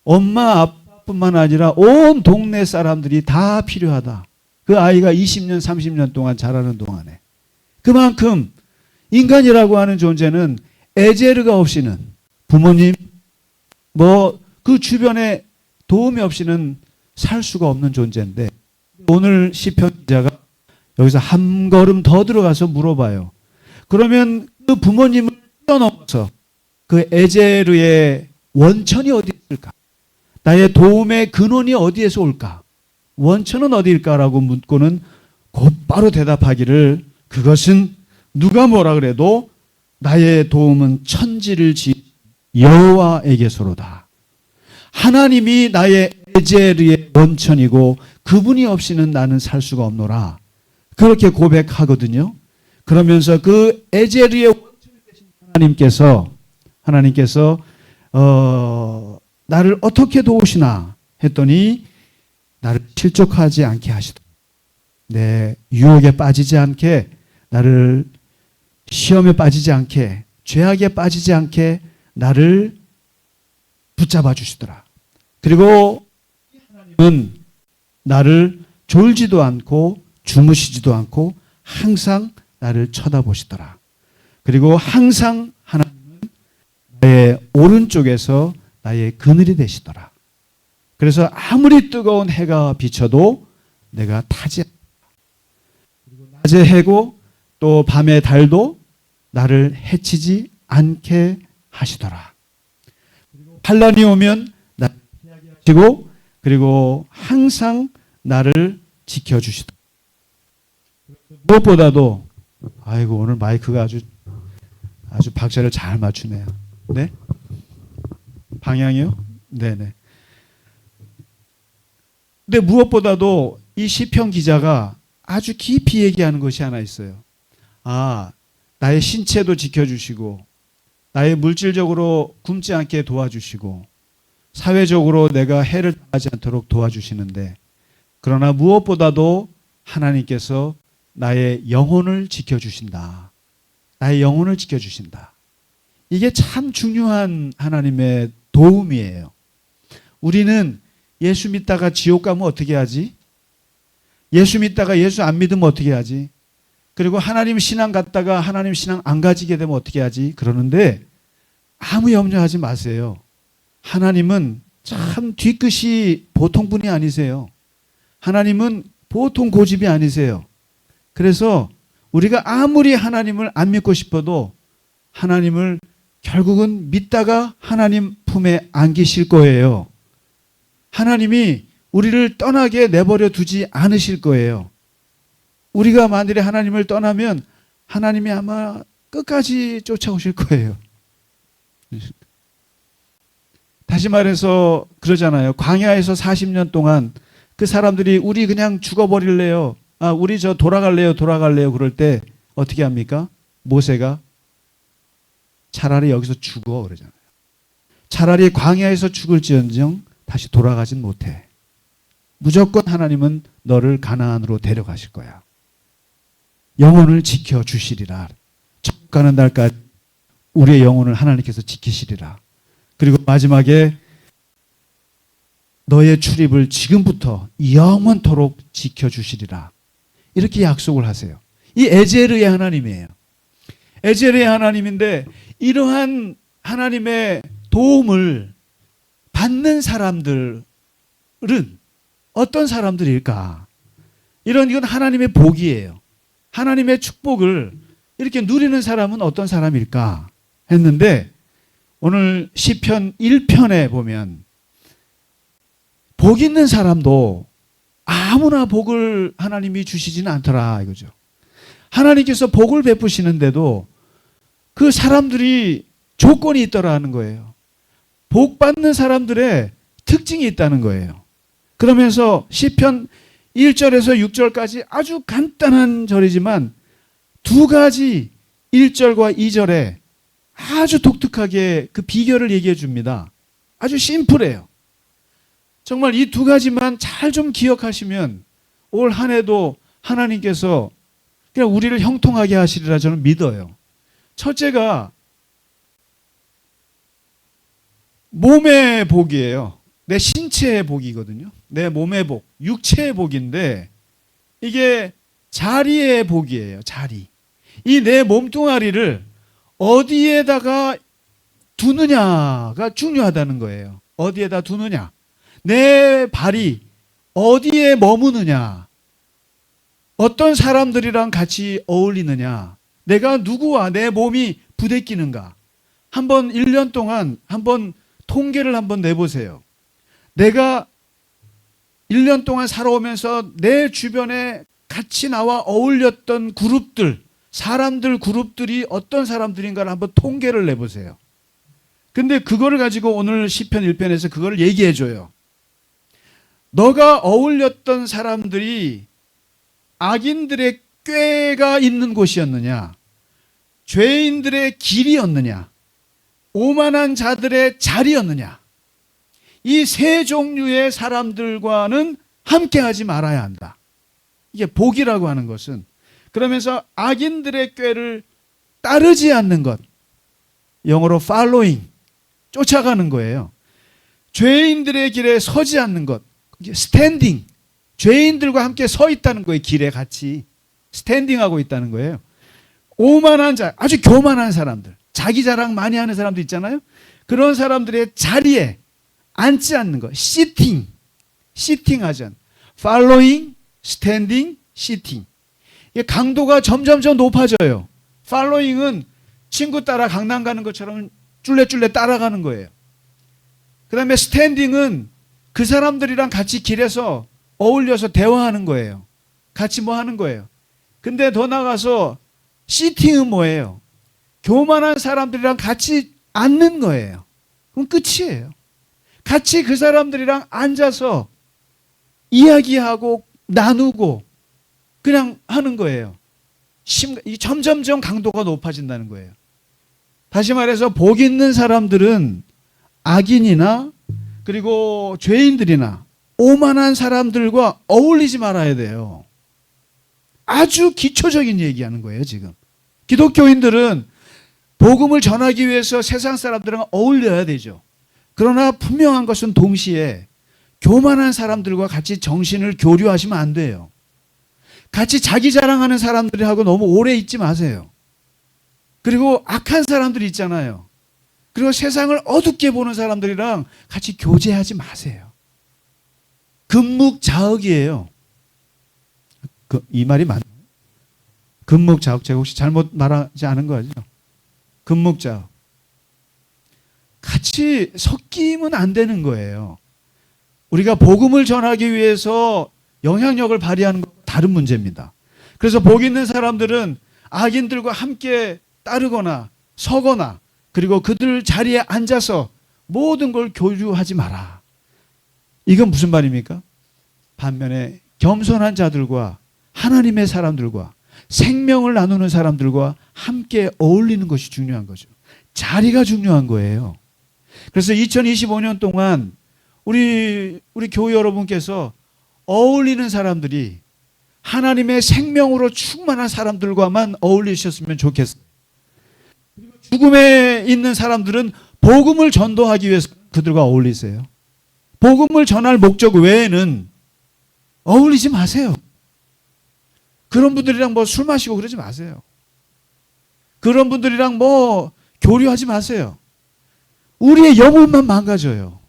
[SPEAKER 1] 엄마 아빠뿐만 아니라 온 동네 사람들이 다 필요하다. 그 아이가 20년, 30년 동안 자라는 동안에. 그만큼 인간이라고 하는 존재는 에제르가 없이는, 부모님, 그 주변에 도움이 없이는 살 수가 없는 존재인데, 오늘 시편 기자가 여기서 한 걸음 더 들어가서 물어봐요. 그러면 그 부모님을 뛰어넘어서 그 에제르의 원천이 어디 있을까? 나의 도움의 근원이 어디에서 올까? 원천은 어디일까라고 묻고는 곧바로 대답하기를, 그것은 누가 뭐라 그래도 나의 도움은 천지를 지은 여호와에게서로다. 하나님이 나의 에제르의 원천이고 그분이 없이는 나는 살 수가 없노라. 그렇게 고백하거든요. 그러면서 그 에제르의 원천이 되신 하나님께서 나를 어떻게 도우시나 했더니 나를 실족하지 않게 하시더라. 내 유혹에 빠지지 않게, 나를 시험에 빠지지 않게, 죄악에 빠지지 않게 나를 붙잡아 주시더라. 그리고 하나님은 나를 졸지도 않고 주무시지도 않고 항상 나를 쳐다보시더라. 그리고 항상 하나님은 나의 오른쪽에서 나의 그늘이 되시더라. 그래서 아무리 뜨거운 해가 비쳐도 내가 타지 않는다. 그리고 낮의 해고 또 밤의 달도 나를 해치지 않게 하시더라. 그리고 환난이 오면 나를 피하게 하시고, 그리고 항상 나를 지켜주시더라. 무엇보다도, 아이고 오늘 마이크가 아주 박자를 잘 맞추네요. 네? 방향이요? 네네. 근데 무엇보다도 이 시편 기자가 아주 깊이 얘기하는 것이 하나 있어요. 나의 신체도 지켜주시고, 나의 물질적으로 굶지 않게 도와주시고, 사회적으로 내가 해를 당하지 않도록 도와주시는데, 그러나 무엇보다도 하나님께서 나의 영혼을 지켜주신다. 나의 영혼을 지켜주신다. 이게 참 중요한 하나님의 도움이에요. 우리는 예수 믿다가 지옥 가면 어떻게 하지? 예수 믿다가 예수 안 믿으면 어떻게 하지? 그리고 하나님 신앙 갔다가 하나님 신앙 안 가지게 되면 어떻게 하지? 그러는데 아무 염려하지 마세요. 하나님은 참 뒤끝이 보통 분이 아니세요. 하나님은 보통 고집이 아니세요. 그래서 우리가 아무리 하나님을 안 믿고 싶어도 하나님을 결국은 믿다가 하나님 품에 안기실 거예요. 하나님이 우리를 떠나게 내버려 두지 않으실 거예요. 우리가 만일에 하나님을 떠나면 하나님이 아마 끝까지 쫓아오실 거예요. 다시 말해서 그러잖아요. 광야에서 40년 동안 그 사람들이 우리 그냥 죽어버릴래요. 우리 저 돌아갈래요. 그럴 때 어떻게 합니까? 모세가 차라리 여기서 죽어 그러잖아요. 차라리 광야에서 죽을지언정 다시 돌아가진 못해. 무조건 하나님은 너를 가나안으로 데려가실 거야. 영혼을 지켜주시리라. 천국 가는 날까지 우리의 영혼을 하나님께서 지키시리라. 그리고 마지막에 너의 출입을 지금부터 영원토록 지켜주시리라. 이렇게 약속을 하세요. 이 에제르의 하나님이에요. 에제르의 하나님인데 이러한 하나님의 도움을 받는 사람들은 어떤 사람들일까? 이건 하나님의 복이에요. 하나님의 축복을 이렇게 누리는 사람은 어떤 사람일까 했는데 오늘 시편 1편에 보면 복 있는 사람도 아무나 복을 하나님이 주시지는 않더라 이거죠. 하나님께서 복을 베푸시는데도 그 사람들이 조건이 있더라는 거예요. 복 받는 사람들의 특징이 있다는 거예요. 그러면서 시편 1절에서 6절까지 아주 간단한 절이지만 두 가지 1절과 2절에 아주 독특하게 그 비결을 얘기해 줍니다. 아주 심플해요. 정말 이 두 가지만 잘 좀 기억하시면 올 한 해도 하나님께서 그냥 우리를 형통하게 하시리라 저는 믿어요. 첫째가 몸의 복이에요. 내 신체의 복이거든요. 내 몸의 복, 육체의 복인데 이게 자리의 복이에요. 자리. 이 내 몸뚱아리를 어디에다가 두느냐가 중요하다는 거예요. 어디에다 두느냐. 내 발이 어디에 머무느냐. 어떤 사람들이랑 같이 어울리느냐. 내가 누구와 내 몸이 부대끼는가. 한번 1년 동안 한번 통계를 한번 내보세요. 내가 1년 동안 살아오면서 내 주변에 같이 나와 어울렸던 그룹들, 사람들 그룹들이 어떤 사람들인가를 한번 통계를 내보세요. 근데 그거를 가지고 오늘 시편 1편에서 그걸 얘기해 줘요. 너가 어울렸던 사람들이 악인들의 꾀가 있는 곳이었느냐, 죄인들의 길이었느냐, 오만한 자들의 자리였느냐. 이 세 종류의 사람들과는 함께하지 말아야 한다. 이게 복이라고 하는 것은, 그러면서 악인들의 꾀를 따르지 않는 것, 영어로 following, 쫓아가는 거예요. 죄인들의 길에 서지 않는 것, standing, 죄인들과 함께 서 있다는 거예요. 길에 같이 스탠딩하고 있다는 거예요. 오만한 자, 아주 교만한 사람들, 자기 자랑 많이 하는 사람도 있잖아요. 그런 사람들의 자리에 앉지 않는 거, sitting 하지 않는, following, standing, sitting. 이게 강도가 점점점 높아져요. following은 친구 따라 강남 가는 것처럼 쫄래쫄래 따라가는 거예요. 그 다음에 standing은 그 사람들이랑 같이 길에서 어울려서 대화하는 거예요. 같이 뭐 하는 거예요. 근데 더 나가서 sitting은 뭐예요? 교만한 사람들이랑 같이 앉는 거예요. 그럼 끝이에요. 같이 그 사람들이랑 앉아서 이야기하고 나누고 그냥 하는 거예요. 점점점 강도가 높아진다는 거예요. 다시 말해서 복 있는 사람들은 악인이나 그리고 죄인들이나 오만한 사람들과 어울리지 말아야 돼요. 아주 기초적인 얘기하는 거예요, 지금. 기독교인들은 복음을 전하기 위해서 세상 사람들과 어울려야 되죠. 그러나 분명한 것은 동시에 교만한 사람들과 같이 정신을 교류하시면 안 돼요. 같이 자기 자랑하는 사람들하고 너무 오래 있지 마세요. 그리고 악한 사람들이 있잖아요. 그리고 세상을 어둡게 보는 사람들이랑 같이 교제하지 마세요. 금묵자흑이에요. 이 말이 맞나요? 금묵자흑, 제가 혹시 잘못 말하지 않은 거죠? 금묵자흑. 같이 섞이면 안 되는 거예요. 우리가 복음을 전하기 위해서 영향력을 발휘하는 건 다른 문제입니다. 그래서 복 있는 사람들은 악인들과 함께 따르거나 서거나 그리고 그들 자리에 앉아서 모든 걸 교류하지 마라. 이건 무슨 말입니까? 반면에 겸손한 자들과 하나님의 사람들과 생명을 나누는 사람들과 함께 어울리는 것이 중요한 거죠. 자리가 중요한 거예요. 그래서 2025년 동안 우리 교회 여러분께서 어울리는 사람들이 하나님의 생명으로 충만한 사람들과만 어울리셨으면 좋겠어요. 죽음에 있는 사람들은 복음을 전도하기 위해서 그들과 어울리세요. 복음을 전할 목적 외에는 어울리지 마세요. 그런 분들이랑 뭐 술 마시고 그러지 마세요. 그런 분들이랑 뭐 교류하지 마세요. 우리의 영혼만 망가져요.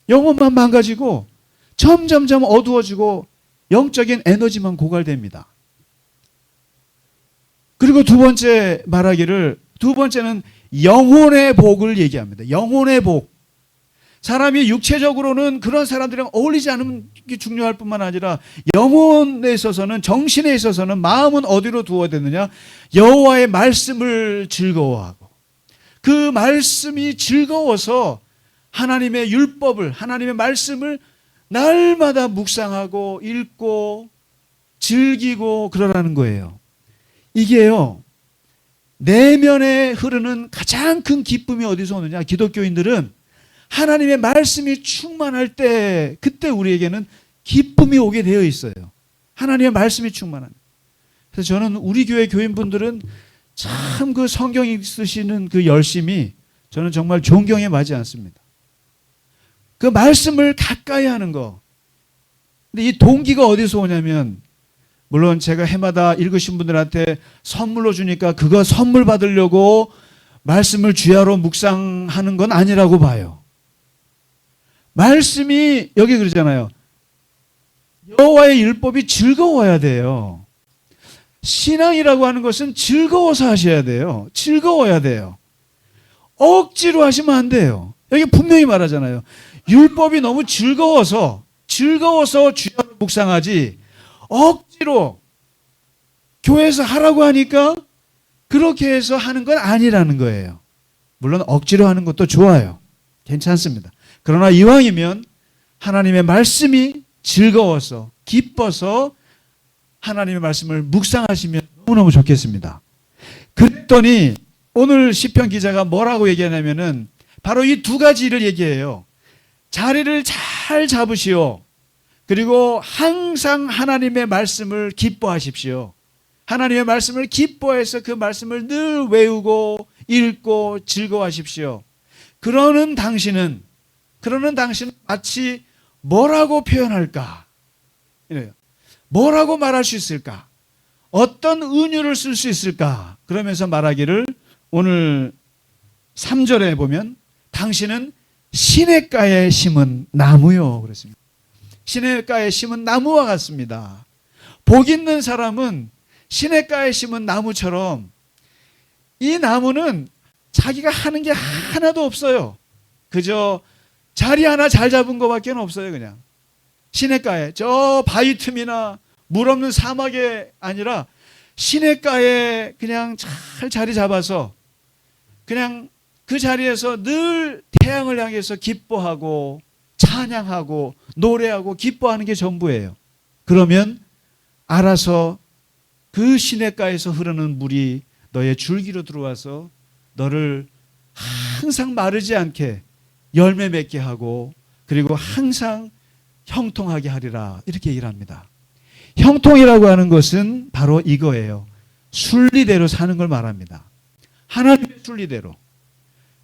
[SPEAKER 1] 영혼만 망가지고 점점점 어두워지고 영적인 에너지만 고갈됩니다. 그리고 두 번째는 영혼의 복을 얘기합니다. 영혼의 복. 사람이 육체적으로는 그런 사람들이랑 어울리지 않는 게 중요할 뿐만 아니라 영혼에 있어서는, 정신에 있어서는 마음은 어디로 두어야 되느냐? 여호와의 말씀을 즐거워하고 그 말씀이 즐거워서 하나님의 율법을, 하나님의 말씀을 날마다 묵상하고 읽고 즐기고 그러라는 거예요. 이게요, 내면에 흐르는 가장 큰 기쁨이 어디서 오느냐? 기독교인들은 하나님의 말씀이 충만할 때, 그때 우리에게는 기쁨이 오게 되어 있어요. 하나님의 말씀이 충만한. 그래서 저는 우리 교회 교인분들은 참 그 성경이 쓰시는 그 열심이 저는 정말 존경에 맞지 않습니다. 그 말씀을 가까이 하는 거. 근데 이 동기가 어디서 오냐면, 물론 제가 해마다 읽으신 분들한테 선물로 주니까 그거 선물 받으려고 말씀을 주야로 묵상하는 건 아니라고 봐요. 말씀이 여기 그러잖아요. 여호와의 율법이 즐거워야 돼요. 신앙이라고 하는 것은 즐거워서 하셔야 돼요. 즐거워야 돼요. 억지로 하시면 안 돼요. 여기 분명히 말하잖아요. 율법이 너무 즐거워서 주야로 묵상하지, 억지로 교회에서 하라고 하니까 그렇게 해서 하는 건 아니라는 거예요. 물론 억지로 하는 것도 좋아요. 괜찮습니다. 그러나 이왕이면 하나님의 말씀이 즐거워서 기뻐서 하나님의 말씀을 묵상하시면 너무너무 좋겠습니다. 그랬더니 오늘 시편 기자가 뭐라고 얘기하냐면은 바로 이 두 가지를 얘기해요. 자리를 잘 잡으시오. 그리고 항상 하나님의 말씀을 기뻐하십시오. 하나님의 말씀을 기뻐해서 그 말씀을 늘 외우고 읽고 즐거워하십시오. 그러는 당신은 마치 뭐라고 표현할까? 이래요. 뭐라고 말할 수 있을까? 어떤 은유를 쓸 수 있을까? 그러면서 말하기를 오늘 3절에 보면 당신은 시냇가에 심은 나무요 그랬습니다. 시냇가에 심은 나무와 같습니다. 복 있는 사람은 시냇가에 심은 나무처럼, 이 나무는 자기가 하는 게 하나도 없어요. 그저 자리 하나 잘 잡은 것밖에 없어요. 그냥 시냇가에, 저 바위 틈이나 물 없는 사막에 아니라 시냇가에 그냥 잘 자리 잡아서 그냥 그 자리에서 늘 태양을 향해서 기뻐하고 찬양하고 노래하고 기뻐하는 게 전부예요. 그러면 알아서 그 시냇가에서 흐르는 물이 너의 줄기로 들어와서 너를 항상 마르지 않게 열매 맺게 하고, 그리고 항상 형통하게 하리라, 이렇게 얘기를 합니다. 형통이라고 하는 것은 바로 이거예요. 순리대로 사는 걸 말합니다. 하나님의 순리대로,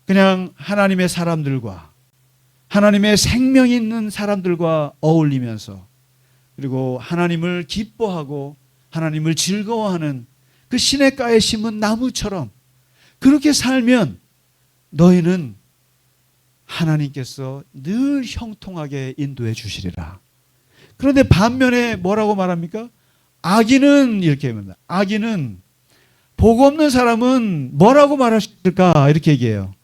[SPEAKER 1] 그냥 하나님의 사람들과, 하나님의 생명이 있는 사람들과 어울리면서, 그리고 하나님을 기뻐하고 하나님을 즐거워하는 그 시냇가에 심은 나무처럼 그렇게 살면 너희는 하나님께서 늘 형통하게 인도해 주시리라. 그런데 반면에 뭐라고 말합니까? 악인은 이렇게 합니다. 악인은, 복 없는 사람은 뭐라고 말할 수 있을까? 이렇게 얘기해요.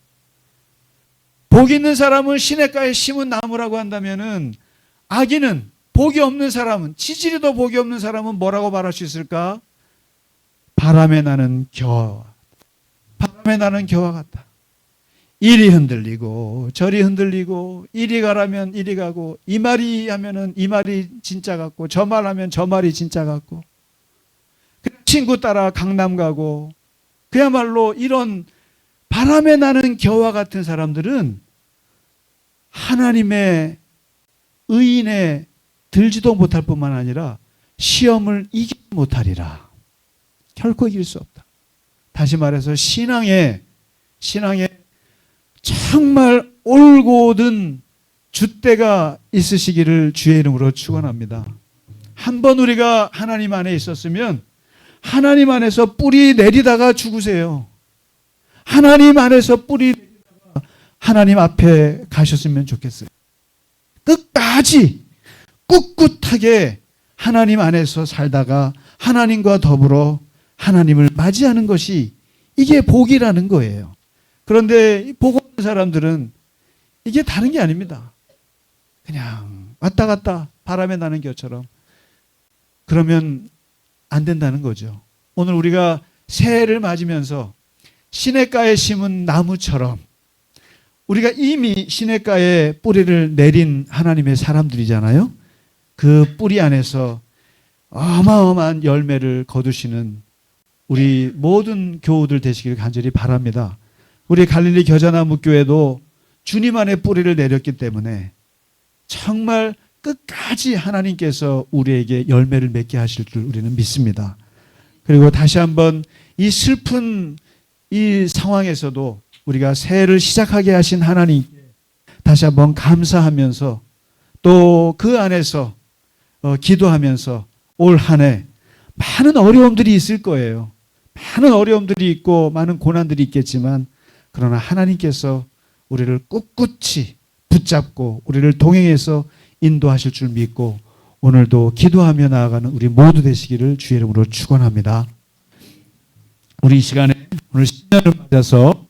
[SPEAKER 1] 복 있는 사람은 시냇가에 심은 나무라고 한다면은, 악인은, 복이 없는 사람은, 치질이도 복이 없는 사람은 뭐라고 말할 수 있을까? 바람에 나는 겨와 같다. 이리 흔들리고 저리 흔들리고, 이리 가라면 이리 가고, 이 말이 하면은 이 말이 진짜 같고, 저 말하면 저 말이 진짜 같고, 친구 따라 강남 가고, 그야말로 이런 바람에 나는 겨와 같은 사람들은 하나님의 의인에 들지도 못할 뿐만 아니라 시험을 이기지 못하리라. 결코 이길 수 없다. 다시 말해서 신앙에 정말 올곧은 줏대가 있으시기를 주의 이름으로 축원합니다. 한번 우리가 하나님 안에 있었으면 하나님 안에서 뿌리 내리다가 죽으세요. 하나님 안에서 뿌리 내리다가 하나님 앞에 가셨으면 좋겠어요. 끝까지 꿋꿋하게 하나님 안에서 살다가 하나님과 더불어 하나님을 맞이하는 것이, 이게 복이라는 거예요. 그런데 복 없는 사람들은 이게 다른 게 아닙니다. 그냥 왔다 갔다 바람에 나는 겨처럼. 그러면 안 된다는 거죠. 오늘 우리가 새해를 맞으면서 시냇가에 심은 나무처럼, 우리가 이미 시냇가에 뿌리를 내린 하나님의 사람들이잖아요. 그 뿌리 안에서 어마어마한 열매를 거두시는 우리 모든 교우들 되시길 간절히 바랍니다. 우리 갈릴리 겨자나무 교회도 주님 안에 뿌리를 내렸기 때문에 정말 끝까지 하나님께서 우리에게 열매를 맺게 하실 줄 우리는 믿습니다. 그리고 다시 한번 이 슬픈 이 상황에서도 우리가 새해를 시작하게 하신 하나님께 다시 한번 감사하면서 또 그 안에서 기도하면서 올 한 해 많은 어려움들이 있을 거예요. 많은 어려움들이 있고 많은 고난들이 있겠지만 그러나 하나님께서 우리를 꿋꿋이 붙잡고 우리를 동행해서 인도하실 줄 믿고 오늘도 기도하며 나아가는 우리 모두 되시기를 주의 이름으로 축원합니다. 우리 이 시간에 오늘 신년을 맞아서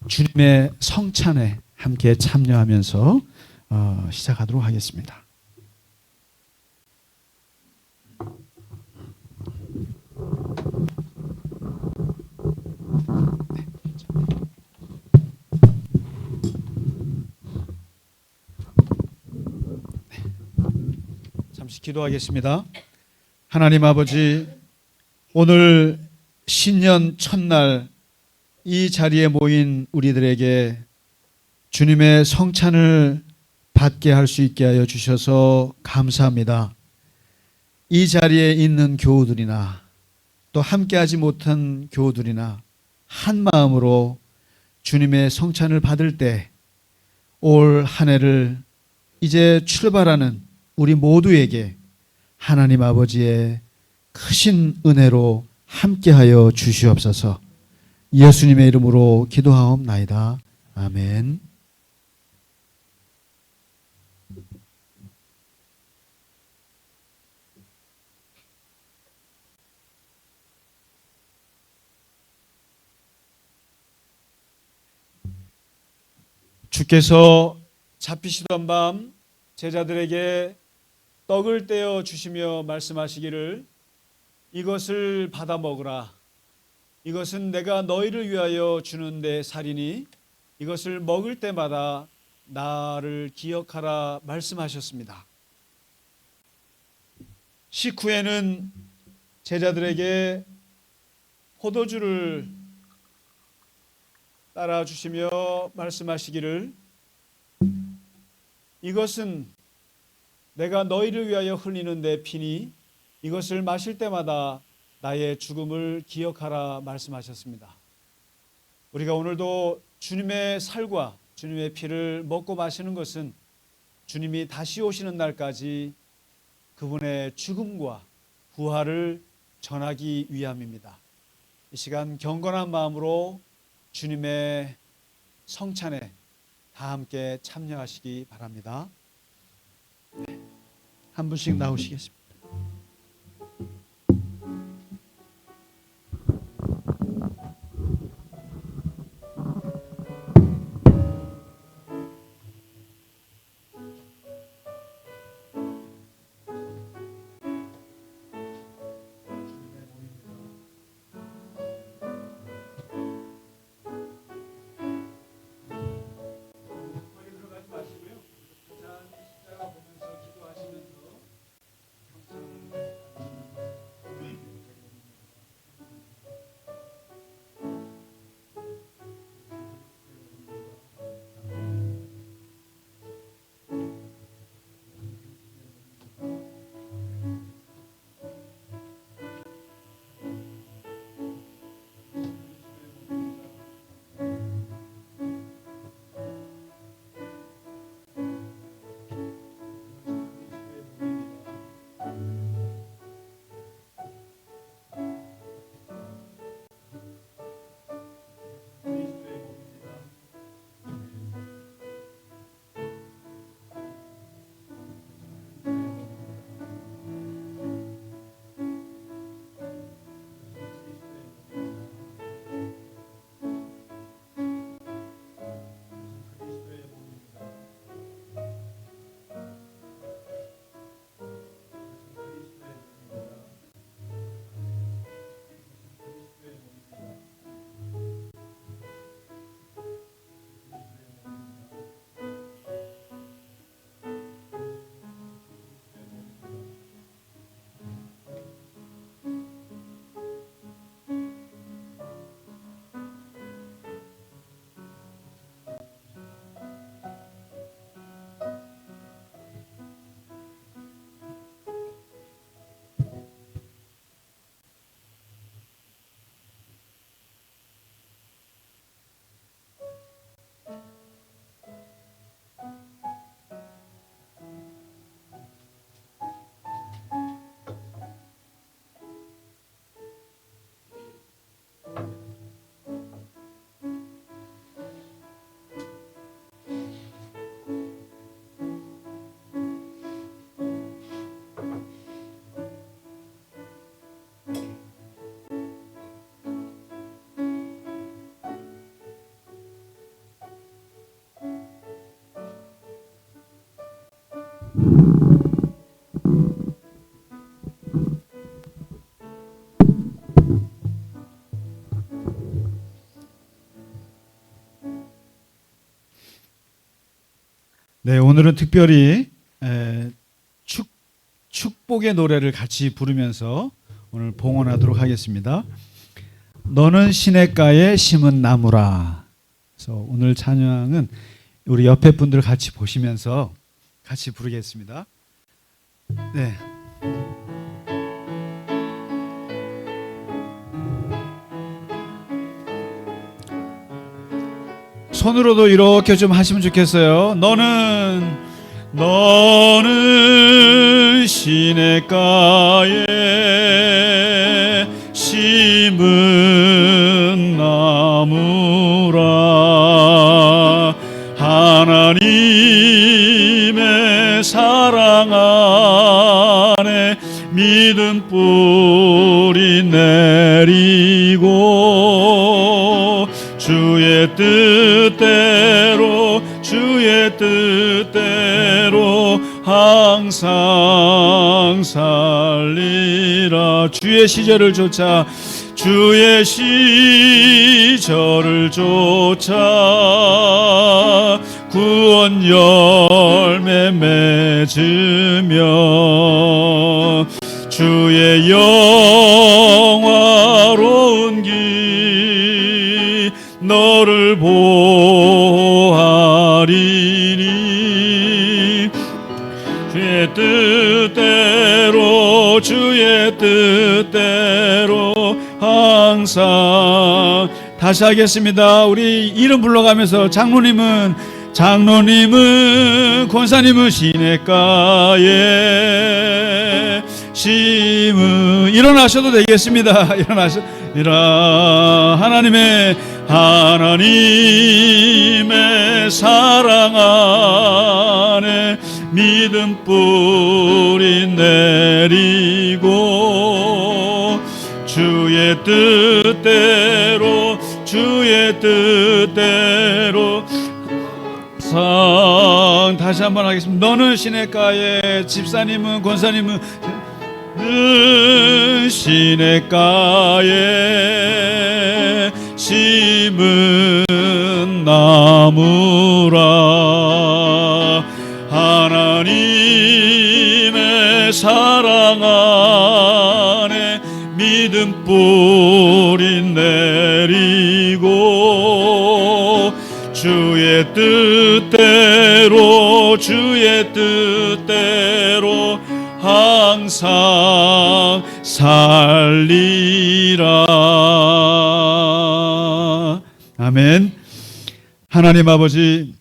[SPEAKER 1] 주님의 성찬에 함께 참여하면서 시작하도록 하겠습니다. 잠시 기도하겠습니다. 하나님 아버지, 오늘 신년 첫날 이 자리에 모인 우리들에게 주님의 성찬을 받게 할 수 있게 하여 주셔서 감사합니다. 이 자리에 있는 교우들이나 또 함께하지 못한 교우들이나 한 마음으로 주님의 성찬을 받을 때 올 한 해를 이제 출발하는 우리 모두에게 하나님 아버지의 크신 은혜로 함께하여 주시옵소서. 예수님의 이름으로 기도하옵나이다. 아멘. 주께서 잡히시던 밤 제자들에게 떡을 떼어 주시며 말씀하시기를 이것을 받아 먹으라. 이것은 내가 너희를 위하여 주는 내 살이니 이것을 먹을 때마다 나를 기억하라 말씀하셨습니다. 식후에는 제자들에게 포도주를 따라 주시며 말씀하시기를 이것은 내가 너희를 위하여 흘리는 내 피니 이것을 마실 때마다 나의 죽음을 기억하라 말씀하셨습니다. 우리가 오늘도 주님의 살과 주님의 피를 먹고 마시는 것은 주님이 다시 오시는 날까지 그분의 죽음과 부활을 전하기 위함입니다. 이 시간 경건한 마음으로 주님의 성찬에 다 함께 참여하시기 바랍니다. 한 분씩 나오시겠습니다. 네, 오늘은 특별히 축복의 노래를 같이 부르면서 오늘 봉헌하도록 하겠습니다. 너는 시냇가에 심은 나무라. 그래서 오늘 찬양은 우리 옆에 분들 같이 보시면서 같이 부르겠습니다. 네. 손으로도 이렇게 좀 하시면 좋겠어요. 너는 시냇가에 심은 나무라. 하나님의 사랑 안에 믿음 뿌리 내리고 주의 뜻대로 항상 살리라. 주의 시절을 쫓아 구원 열매 맺으며 주의 영화로운 길 너를 보하리니. 주의 뜻대로 항상. 다시 하겠습니다. 우리 이름 불러가면서 장로님은 권사님은 시냇가에 심은. 일어나셔도 되겠습니다. 하나님의 사랑 안에 믿음 뿌리 내리고 주의 뜻대로 다시 한번 하겠습니다. 너는 시냇가에, 집사님은 권사님은 시냇가에 심은 나무라. 하나님의 사랑 안에 믿음 뿌리 내리고 주의 뜻대로 항상 살리라. 아멘. 하나님 아버지,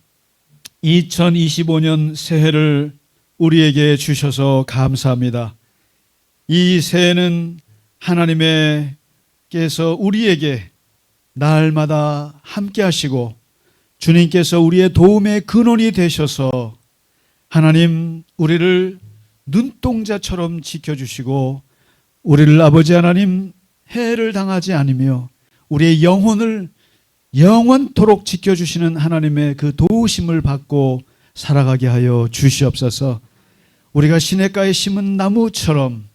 [SPEAKER 1] 2025년 새해를 우리에게 주셔서 감사합니다. 이 새해는 하나님께서 우리에게 날마다 함께 하시고 주님께서 우리의 도움의 근원이 되셔서 하나님 우리를 눈동자처럼 지켜주시고 우리를 아버지 하나님 해를 당하지 않으며 우리의 영혼을 영원토록 지켜주시는 하나님의 그 도우심을 받고 살아가게 하여 주시옵소서. 우리가 시냇가에 심은 나무처럼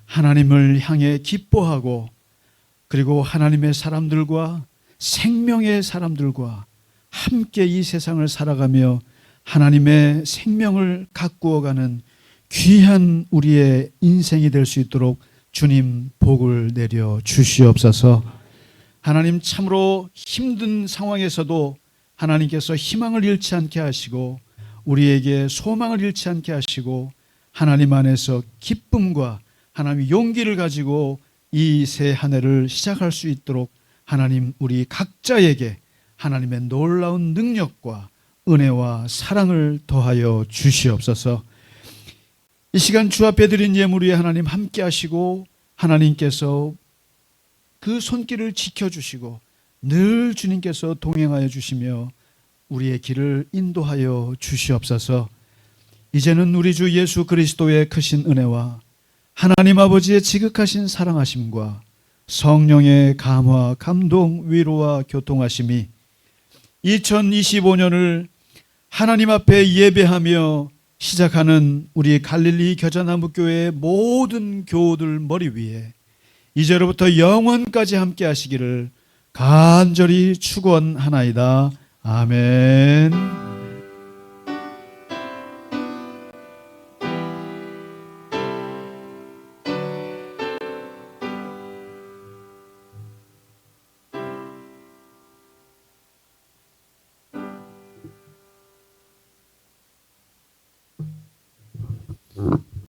[SPEAKER 1] 하나님을 향해 기뻐하고 그리고 하나님의 사람들과 생명의 사람들과 함께 이 세상을 살아가며 하나님의 생명을 가꾸어가는 귀한 우리의 인생이 될 수 있도록 주님 복을 내려 주시옵소서. 하나님 참으로 힘든 상황에서도 하나님께서 희망을 잃지 않게 하시고 우리에게 소망을 잃지 않게 하시고 하나님 안에서 기쁨과 하나님의 용기를 가지고 이 새 한 해를 시작할 수 있도록 하나님 우리 각자에게 하나님의 놀라운 능력과 은혜와 사랑을 더하여 주시옵소서. 이 시간 주 앞에 드린 예물 위에 하나님 함께 하시고 하나님께서 그 손길을 지켜주시고 늘 주님께서 동행하여 주시며 우리의 길을 인도하여 주시옵소서. 이제는 우리 주 예수 그리스도의 크신 은혜와 하나님 아버지의 지극하신 사랑하심과 성령의 감화, 감동, 위로와 교통하심이 2025년을 하나님 앞에 예배하며 시작하는 우리 갈릴리 겨자나무교회의 모든 교우들 머리 위에 이제로부터 영원까지 함께 하시기를 간절히 축원하나이다. 아멘.
[SPEAKER 3] 주